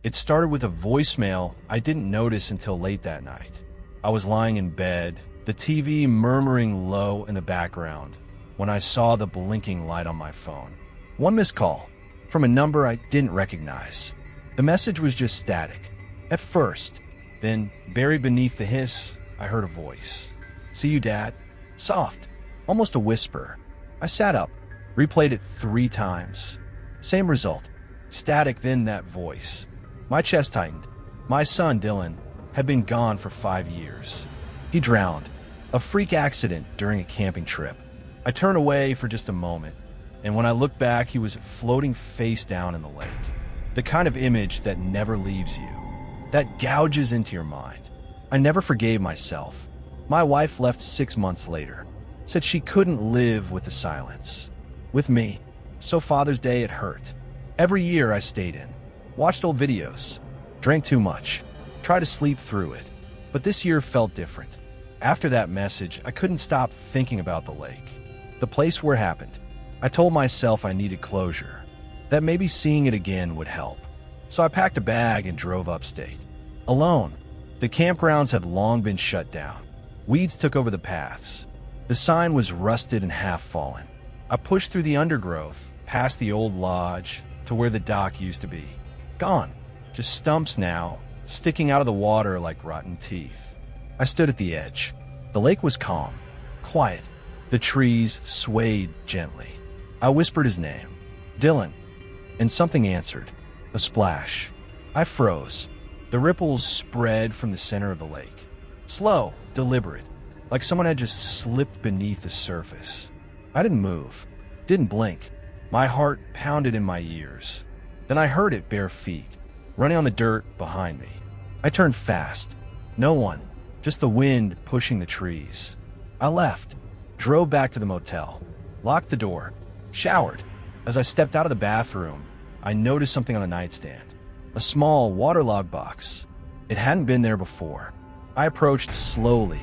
It started with a voicemail I didn't notice until late that night. I was lying in bed, the TV murmuring low in the background, when I saw the blinking light on my phone. One missed call, from a number I didn't recognize. The message was just static. At first, then, buried beneath the hiss, I heard a voice. "See you, Dad." Soft, almost a whisper. I sat up, replayed it 3 times. Same result. Static, then that voice. My chest tightened. My son, Dylan, had been gone for 5 years. He drowned. A freak accident during a camping trip. I turned away for just a moment, and when I looked back, he was floating face down in the lake. The kind of image that never leaves you, that gouges into your mind. I never forgave myself. My wife left 6 months later, said she couldn't live with the silence. With me. So Father's Day, it hurt. Every year I stayed in, watched old videos, drank too much, tried to sleep through it. But this year felt different. After that message, I couldn't stop thinking about the lake, the place where it happened. I told myself I needed closure, that maybe seeing it again would help. So I packed a bag and drove upstate. Alone. The campgrounds had long been shut down. Weeds took over the paths. The sign was rusted and half fallen. I pushed through the undergrowth, past the old lodge, to where the dock used to be. Gone. Just stumps now, sticking out of the water like rotten teeth. I stood at the edge. The lake was calm, quiet. The trees swayed gently. I whispered his name, Dylan, and something answered. A splash. I froze. The ripples spread from the center of the lake. Slow, deliberate, like someone had just slipped beneath the surface. I didn't move, didn't blink. My heart pounded in my ears. Then I heard it bare feet, running on the dirt behind me. I turned fast. No one, just the wind pushing the trees. I left, drove back to the motel, locked the door, showered. As I stepped out of the bathroom, I noticed something on the nightstand. A small waterlogged box. It hadn't been there before. I approached slowly.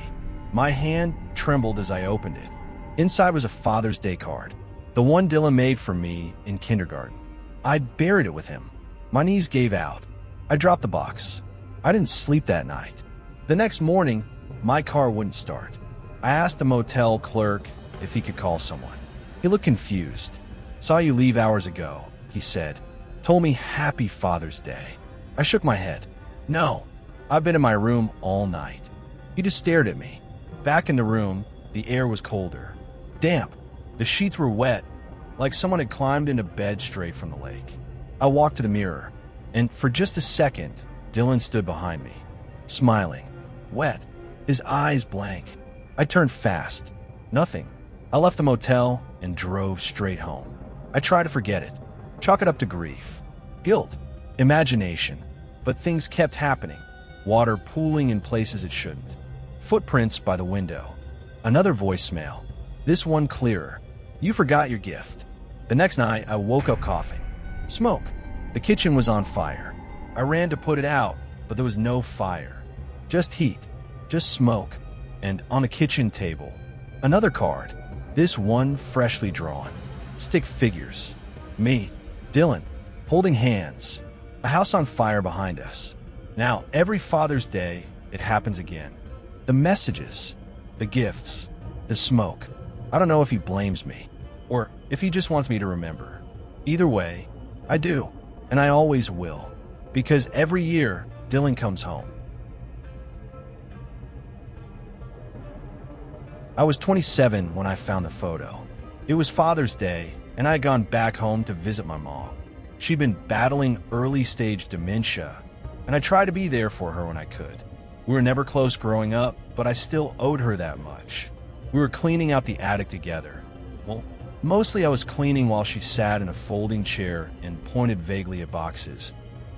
My hand trembled as I opened it. Inside was a Father's Day card, the one Dylan made for me in kindergarten. I'd buried it with him. My knees gave out. I dropped the box. I didn't sleep that night. The next morning, my car wouldn't start. I asked the motel clerk if he could call someone. He looked confused. "Saw you leave hours ago," he said. "Told me Happy Father's Day." I shook my head. "No, I've been in my room all night." He just stared at me. Back in the room, the air was colder, damp. The sheets were wet, like someone had climbed into bed straight from the lake. I walked to the mirror, and for just a second, Dylan stood behind me, smiling, wet, his eyes blank. I turned fast. Nothing. I left the motel and drove straight home. I tried to forget it, chalk it up to grief, guilt, imagination, but things kept happening. Water pooling in places it shouldn't. Footprints by the window. Another voicemail, this one clearer. "You forgot your gift." The next night, I woke up coughing. Smoke. The kitchen was on fire. I ran to put it out, but there was no fire. Just heat, just smoke. And on the kitchen table, another card. This one freshly drawn. Stick figures. Me, Dylan, holding hands. A house on fire behind us. Now, every Father's Day, it happens again. The messages, the gifts, the smoke. I don't know if he blames me, or if he just wants me to remember. Either way, I do, and I always will, because every year, Dylan comes home. I was 27 when I found the photo. It was Father's Day, and I had gone back home to visit my mom. She'd been battling early-stage dementia, and I tried to be there for her when I could. We were never close growing up, but I still owed her that much. We were cleaning out the attic together. Well, mostly I was cleaning while she sat in a folding chair and pointed vaguely at boxes.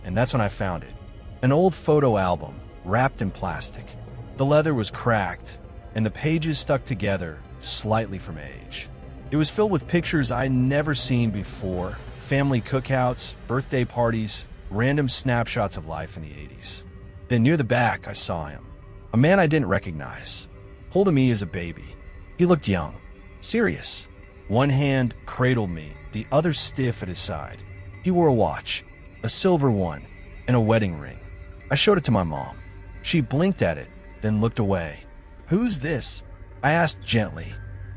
And that's when I found it. An old photo album, wrapped in plastic. The leather was cracked, and the pages stuck together slightly from age. It was filled with pictures I'd never seen before. Family cookouts, birthday parties, random snapshots of life in the 80s. Then near the back, I saw him. A man I didn't recognize, holding me as a baby. He looked young, serious. One hand cradled me, the other stiff at his side. He wore a watch, a silver one, and a wedding ring. I showed it to my mom. She blinked at it, then looked away. "Who's this?" I asked gently.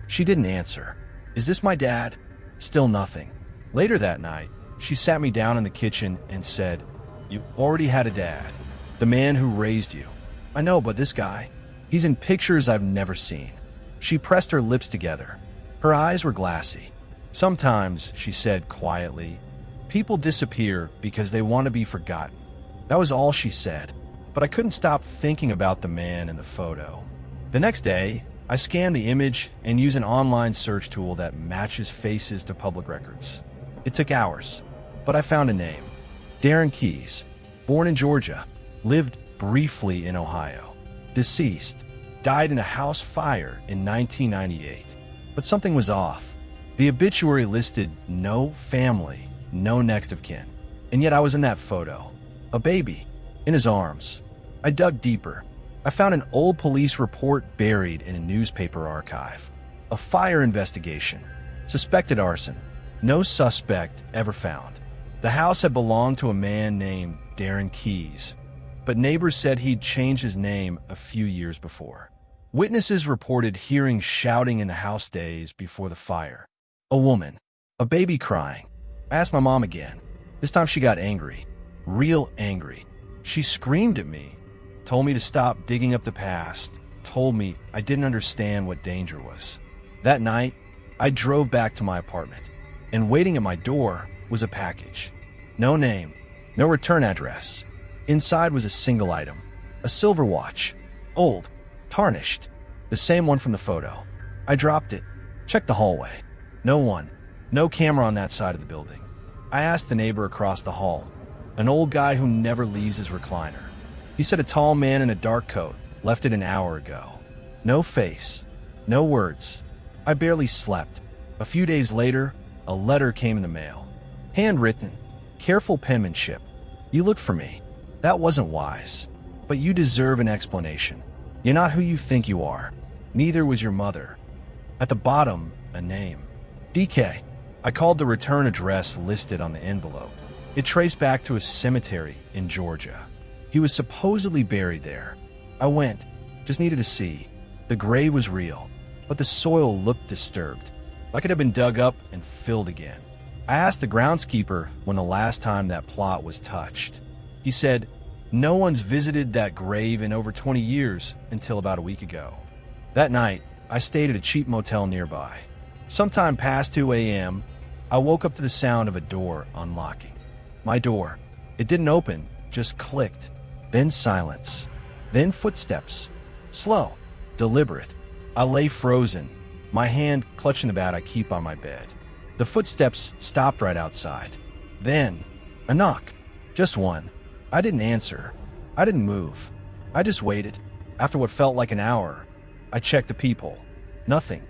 She didn't answer. "Is this my dad?" Still nothing. Later that night, she sat me down in the kitchen and said, "You already had a dad. The man who raised you." "I know, but this guy, he's in pictures I've never seen." She pressed her lips together. Her eyes were glassy. "Sometimes," she said quietly, "people disappear because they want to be forgotten." That was all she said, but I couldn't stop thinking about the man in the photo. The next day, I scanned the image and used an online search tool that matches faces to public records. It took hours, but I found a name. Darren Keyes, born in Georgia, lived briefly in Ohio. Deceased, died in a house fire in 1998. But something was off. The obituary listed no family, no next of kin. And yet I was in that photo. A baby, in his arms. I dug deeper. I found an old police report buried in a newspaper archive. A fire investigation. Suspected arson. No suspect ever found. The house had belonged to a man named Darren Keyes, but neighbors said he'd changed his name a few years before. Witnesses reported hearing shouting in the house days before the fire. A woman. A baby crying. I asked my mom again. This time she got angry. Real angry. She screamed at me. Told me to stop digging up the past. Told me I didn't understand what danger was. That night, I drove back to my apartment, and waiting at my door was a package. No name. No return address. Inside was a single item. A silver watch. Old. Tarnished. The same one from the photo. I dropped it. Checked the hallway. No one. No camera on that side of the building. I asked the neighbor across the hall, an old guy who never leaves his recliner. He said a tall man in a dark coat left it an hour ago. No face. No words. I barely slept. A few days later, a letter came in the mail. Handwritten. Careful penmanship. "You looked for me. That wasn't wise. But you deserve an explanation. You're not who you think you are. Neither was your mother." At the bottom, a name. DK. I called the return address listed on the envelope. It traced back to a cemetery in Georgia. He was supposedly buried there. I went. Just needed to see. The grave was real, but the soil looked disturbed, like it had been dug up and filled again. I asked the groundskeeper when the last time that plot was touched. He said, "No one's visited that grave in over 20 years until about a week ago." That night, I stayed at a cheap motel nearby. Sometime past 2 a.m., I woke up to the sound of a door unlocking. My door. It didn't open, just clicked. Then silence. Then footsteps. Slow. Deliberate. I lay frozen, my hand clutching the bat I keep on my bed. The footsteps stopped right outside. Then, a knock. Just one. I didn't answer. I didn't move. I just waited. After what felt like an hour, I checked the peephole. Nothing.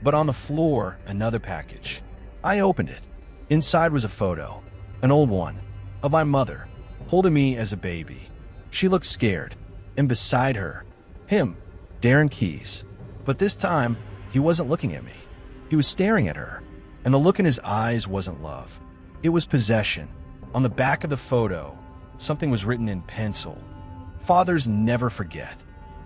But on the floor, another package. I opened it. Inside was a photo. An old one. Of my mother, holding me as a baby. She looked scared. And beside her, him, Darren Keyes. But this time, he wasn't looking at me. He was staring at her. And the look in his eyes wasn't love. It was possession. On the back of the photo, something was written in pencil. "Fathers never forget,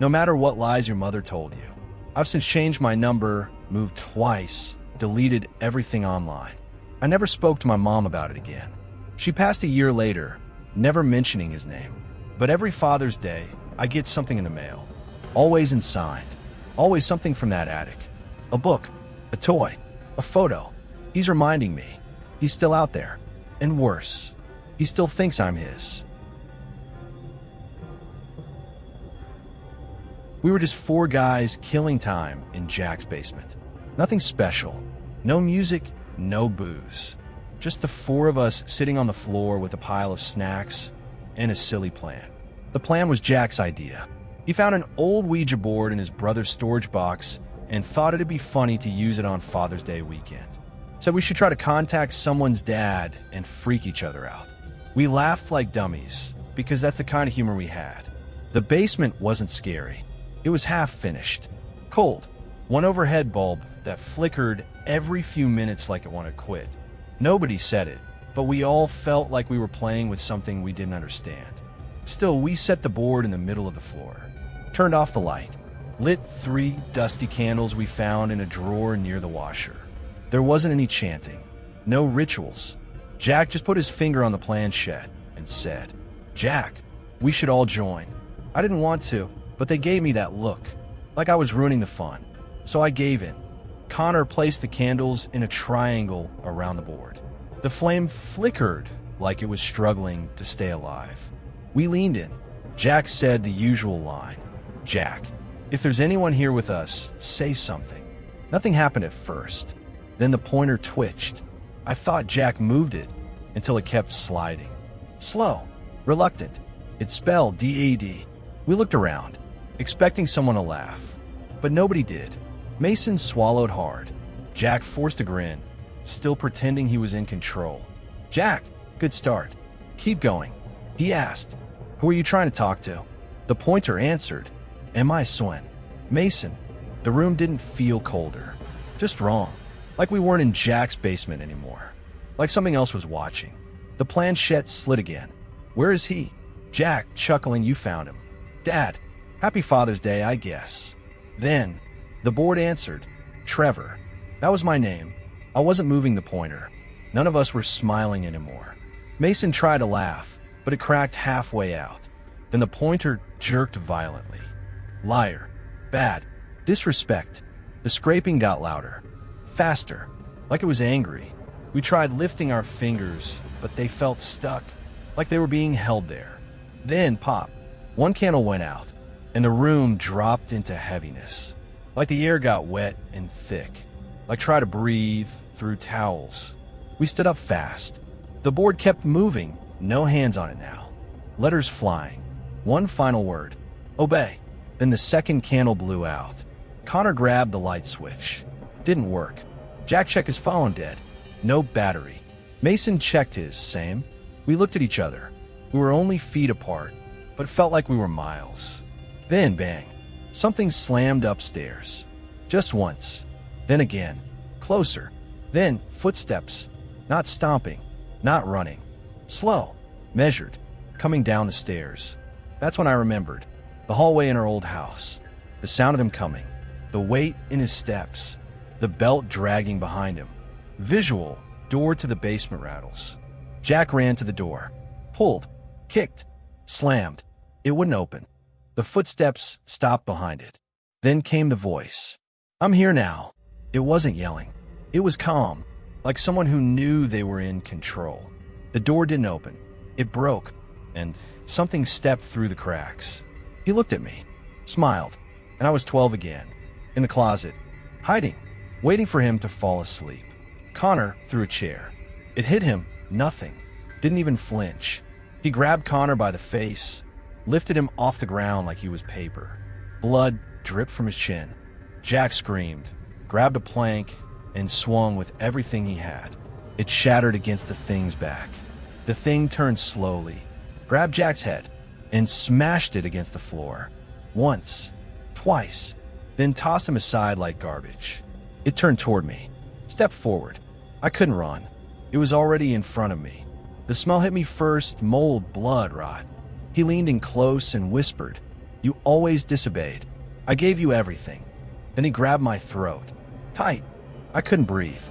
no matter what lies your mother told you." I've since changed my number, moved twice, deleted everything online. I never spoke to my mom about it again. She passed a year later, never mentioning his name. But every Father's Day, I get something in the mail. Always unsigned. Always something from that attic. A book, a toy, a photo. He's reminding me. He's still out there. And worse, he still thinks I'm his. We were just 4 guys killing time in Jack's basement. Nothing special. No music, no booze. Just the 4 of us sitting on the floor with a pile of snacks and a silly plan. The plan was Jack's idea. He found an old Ouija board in his brother's storage box and thought it'd be funny to use it on Father's Day weekend. Said we should try to contact someone's dad and freak each other out. We laughed like dummies because that's the kind of humor we had. The basement wasn't scary. It was half finished. Cold. One overhead bulb that flickered every few minutes like it wanted to quit. Nobody said it, but we all felt like we were playing with something we didn't understand. Still, we set the board in the middle of the floor, turned off the light, lit 3 dusty candles we found in a drawer near the washer. There wasn't any chanting, no rituals. Jack just put his finger on the planchette and said, "Jack, we should all join." I didn't want to, but they gave me that look, like I was ruining the fun. So I gave in. Connor placed the candles in a triangle around the board. The flame flickered like it was struggling to stay alive. We leaned in. Jack said the usual line, "Jack, if there's anyone here with us, say something." Nothing happened at first. Then the pointer twitched. I thought Jack moved it until it kept sliding. Slow, reluctant. It spelled DAD. We looked around, expecting someone to laugh, but nobody did. Mason swallowed hard. Jack forced a grin, still pretending he was in control. "Jack, good start. Keep going." He asked, "Who are you trying to talk to?" The pointer answered, "Am I Swen?" Mason. The room didn't feel colder, just wrong. Like we weren't in Jack's basement anymore. Like something else was watching. The planchette slid again. "Where is he?" Jack, chuckling, "You found him." "Dad, happy Father's Day, I guess." Then, the board answered, "Trevor." That was my name. I wasn't moving the pointer. None of us were smiling anymore. Mason tried to laugh, but it cracked halfway out. Then the pointer jerked violently. "Liar. Bad. Disrespect." The scraping got louder. Faster. Like it was angry. We tried lifting our fingers, but they felt stuck. Like they were being held there. Then, pop. One candle went out, and the room dropped into heaviness. Like the air got wet and thick. Like try to breathe through towels. We stood up fast. The board kept moving, no hands on it now. Letters flying. One final word. "Obey." Then the second candle blew out. Connor grabbed the light switch. Didn't work. Jack checked his phone, dead. No battery. Mason checked his, same. We looked at each other. We were only feet apart, but felt like we were miles. Then, bang. Something slammed upstairs. Just once. Then again. Closer. Then, footsteps. Not stomping. Not running. Slow. Measured. Coming down the stairs. That's when I remembered. The hallway in our old house. The sound of him coming. The weight in his steps. The belt dragging behind him. Visual. Door to the basement rattles. Jack ran to the door. Pulled. Kicked. Slammed. It wouldn't open. The footsteps stopped behind it. Then came the voice. "I'm here now." It wasn't yelling. It was calm, like someone who knew they were in control. The door didn't open. It broke, and something stepped through the cracks. He looked at me, smiled, and I was 12 again, in the closet, hiding, waiting for him to fall asleep. Connor threw a chair. It hit him, nothing, didn't even flinch. He grabbed Connor by the face, lifted him off the ground like he was paper. Blood dripped from his chin. Jack screamed, grabbed a plank, and swung with everything he had. It shattered against the thing's back. The thing turned slowly, grabbed Jack's head, and smashed it against the floor. Once, twice, then tossed him aside like garbage. It turned toward me, stepped forward. I couldn't run. It was already in front of me. The smell hit me first, mold, blood, rot. He leaned in close and whispered, "You always disobeyed. I gave you everything." Then he grabbed my throat. Tight. I couldn't breathe.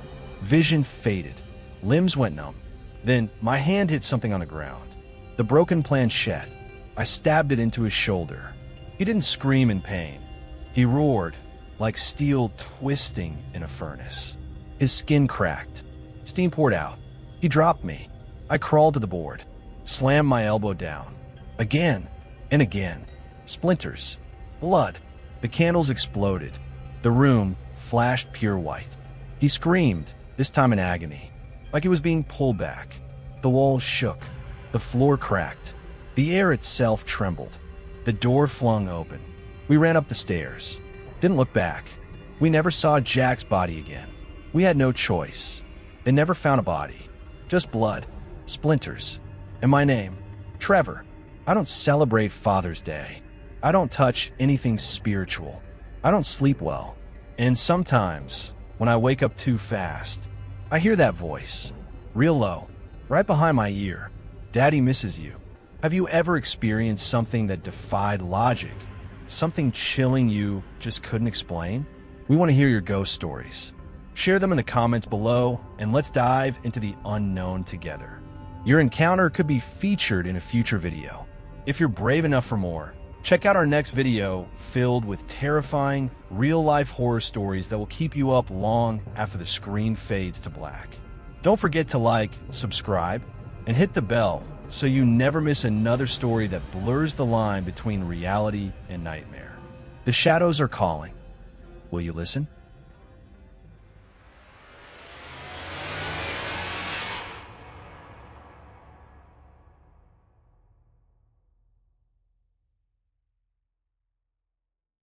Vision faded. Limbs went numb. Then my hand hit something on the ground. The broken planchette. I stabbed it into his shoulder. He didn't scream in pain. He roared, like steel twisting in a furnace. His skin cracked. Steam poured out. He dropped me. I crawled to the board, slammed my elbow down. Again and again. Splinters. Blood. The candles exploded. The room flashed pure white. He screamed, this time in agony, like he was being pulled back. The walls shook. The floor cracked. The air itself trembled. The door flung open. We ran up the stairs. Didn't look back. We never saw Jack's body again. We had no choice. They never found a body. Just blood. Splinters. And my name. Trevor. I don't celebrate Father's Day. I don't touch anything spiritual. I don't sleep well. And sometimes, when I wake up too fast, I hear that voice. Real low. Right behind my ear, Daddy misses you. Have you ever experienced something that defied logic? Something chilling you just couldn't explain? We want to hear your ghost stories. Share them in the comments below, and let's dive into the unknown together. Your encounter could be featured in a future video. If you're brave enough for more, check out our next video filled with terrifying, real-life horror stories that will keep you up long after the screen fades to black. Don't forget to like, subscribe, and hit the bell so you never miss another story that blurs the line between reality and nightmare. The shadows are calling. Will you listen?